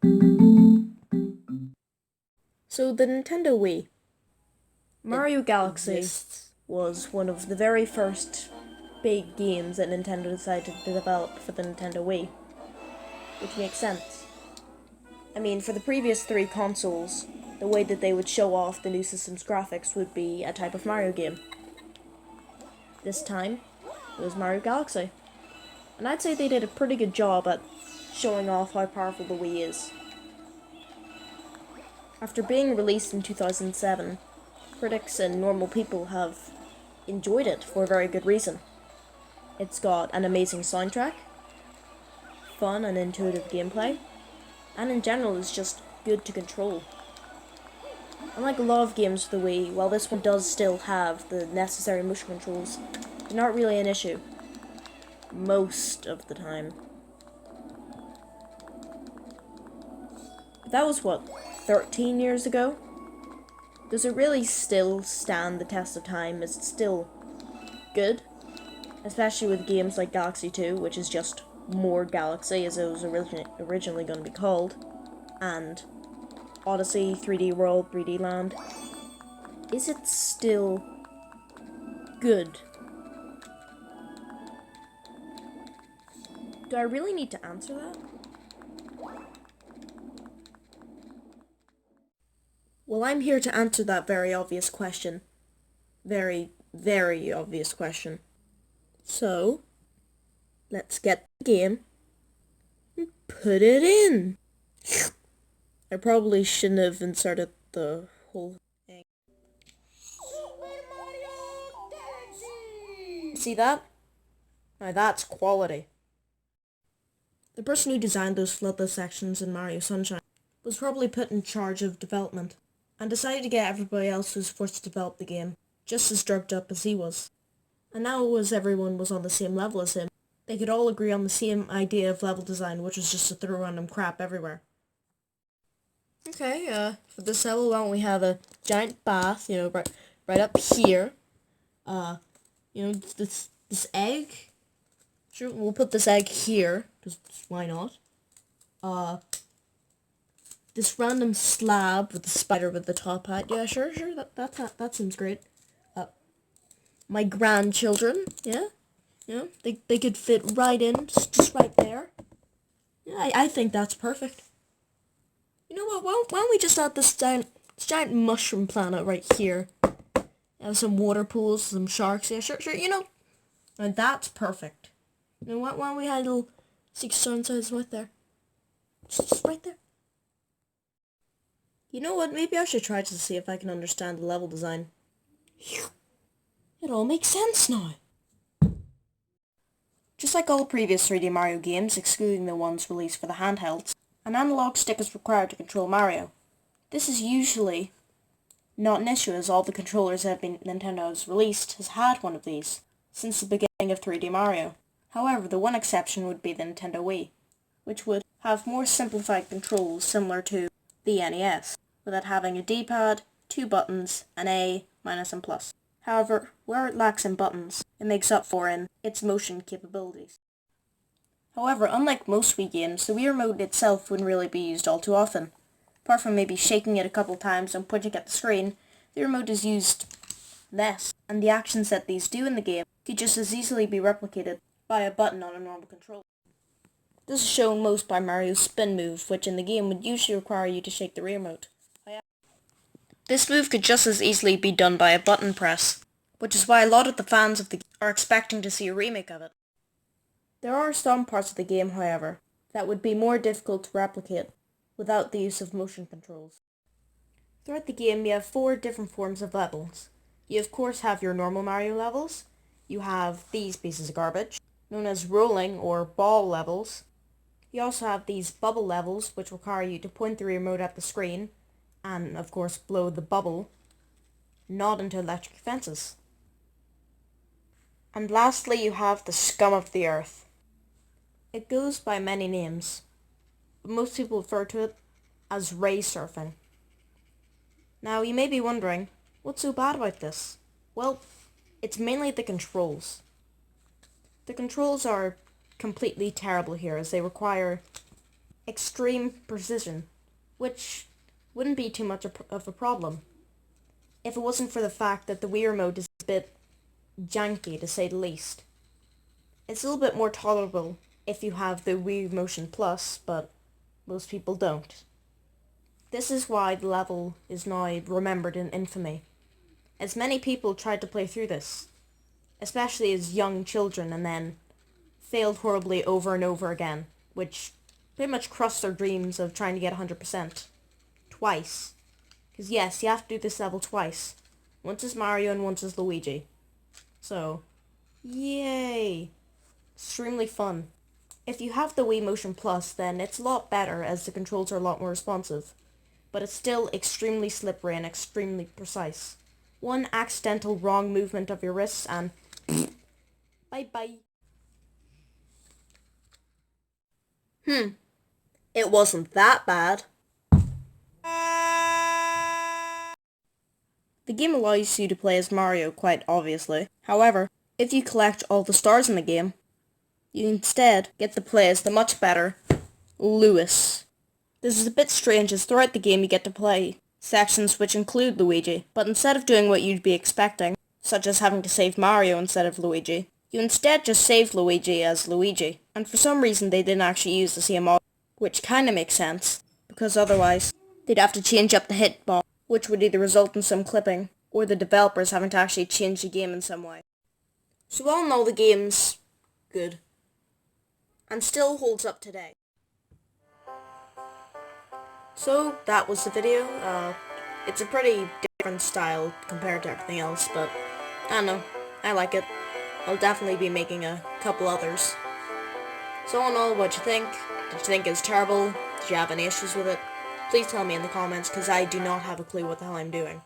So the Nintendo Wii. Mario Galaxy was one of the very first big games that Nintendo decided to develop for the Nintendo Wii. Which makes sense. I mean, for the previous three consoles, the way that they would show off the new system's graphics would be a type of Mario game. This time, it was Mario Galaxy. And I'd say they did a pretty good job at showing off how powerful the Wii is. After being released in 2007, critics and normal people have enjoyed it for a very good reason. It's got an amazing soundtrack, fun and intuitive gameplay, and in general is just good to control. Unlike a lot of games for the Wii, while this one does still have the necessary motion controls, they're not really an issue. Most of the time. That was what, 13 years ago? Does it really still stand the test of time? Is it still good? Especially with games like Galaxy 2, which is just more Galaxy as it was originally going to be called, and Odyssey, 3D World, 3D Land. Is it still good? Do I really need to answer that? Well, I'm here to answer that very obvious question. Very, very obvious question. So, let's get the game and put it in. I probably shouldn't have inserted the whole thing. See that? Now that's quality. The person who designed those floodless sections in Mario Sunshine was probably put in charge of development, and decided to get everybody else who was forced to develop the game just as drugged up as he was. And now as everyone was on the same level as him, they could all agree on the same idea of level design, which was just to throw random crap everywhere. Okay, for this level, why don't we have a giant bath, right up here. This egg. Sure, we'll put this egg here, because why not? This random slab with the spider with the top hat. Yeah, sure, that seems great. My grandchildren, yeah? They could fit right in, just right there. Yeah, I think that's perfect. You know what, why don't we just add this giant mushroom planet right here? Have some water pools, some sharks, yeah, sure, and that's perfect. You know what, why don't we have a little secret sunset right there? Just right there. You know what, maybe I should try to see if I can understand the level design. It all makes sense now. Just like all previous 3D Mario games, excluding the ones released for the handhelds, an analog stick is required to control Mario. This is usually not an issue, as all the controllers that Nintendo has released has had one of these since the beginning of 3D Mario. However, the one exception would be the Nintendo Wii, which would have more simplified controls similar to the NES, without having a D-pad, 2 buttons, an A, minus and plus. However, where it lacks in buttons, it makes up for in its motion capabilities. However, unlike most Wii games, the Wii Remote itself wouldn't really be used all too often. Apart from maybe shaking it a couple times and pointing at the screen, the remote is used less, and the actions that these do in the game could just as easily be replicated by a button on a normal controller. This is shown most by Mario's spin move, which in the game would usually require you to shake the remote. This move could just as easily be done by a button press, which is why a lot of the fans of the game are expecting to see a remake of it. There are some parts of the game, however, that would be more difficult to replicate without the use of motion controls. Throughout the game, you have 4 different forms of levels. You of course have your normal Mario levels. You have these pieces of garbage, known as rolling or ball levels. You also have these bubble levels, which require you to point the remote at the screen, and of course blow the bubble, not into electric fences. And lastly, you have the scum of the earth. It goes by many names, but most people refer to it as ray surfing. Now you may be wondering, what's so bad about this? Well, it's mainly the controls. The controls are completely terrible here, as they require extreme precision, which wouldn't be too much of a problem if it wasn't for the fact that the Wii Remote is a bit janky, to say the least. It's a little bit more tolerable if you have the Wii Motion Plus, but most people don't. This is why the level is now remembered in infamy, as many people tried to play through this, especially as young children, and then failed horribly over and over again, which pretty much crushed their dreams of trying to get 100%. Twice. Because yes, you have to do this level twice. Once as Mario and once as Luigi. So, yay! Extremely fun. If you have the Wii Motion Plus, then it's a lot better as the controls are a lot more responsive. But it's still extremely slippery and extremely precise. One accidental wrong movement of your wrists and bye-bye. It wasn't that bad. The game allows you to play as Mario, quite obviously. However, if you collect all the stars in the game, you instead get to play as the much better Lewis. This is a bit strange as throughout the game you get to play sections which include Luigi, but instead of doing what you'd be expecting, such as having to save Mario instead of Luigi, you instead just save Luigi as Luigi, and for some reason they didn't actually use the same audio, which kinda makes sense, because otherwise they'd have to change up the hitbox, which would either result in some clipping, or the developers having to actually change the game in some way. So all in all, the game's good, and still holds up today. So that was the video. It's a pretty different style compared to everything else, but I don't know, I like it. I'll definitely be making a couple others. So all in all, what'd you think? Did you think it was terrible? Did you have any issues with it? Please tell me in the comments, because I do not have a clue what the hell I'm doing.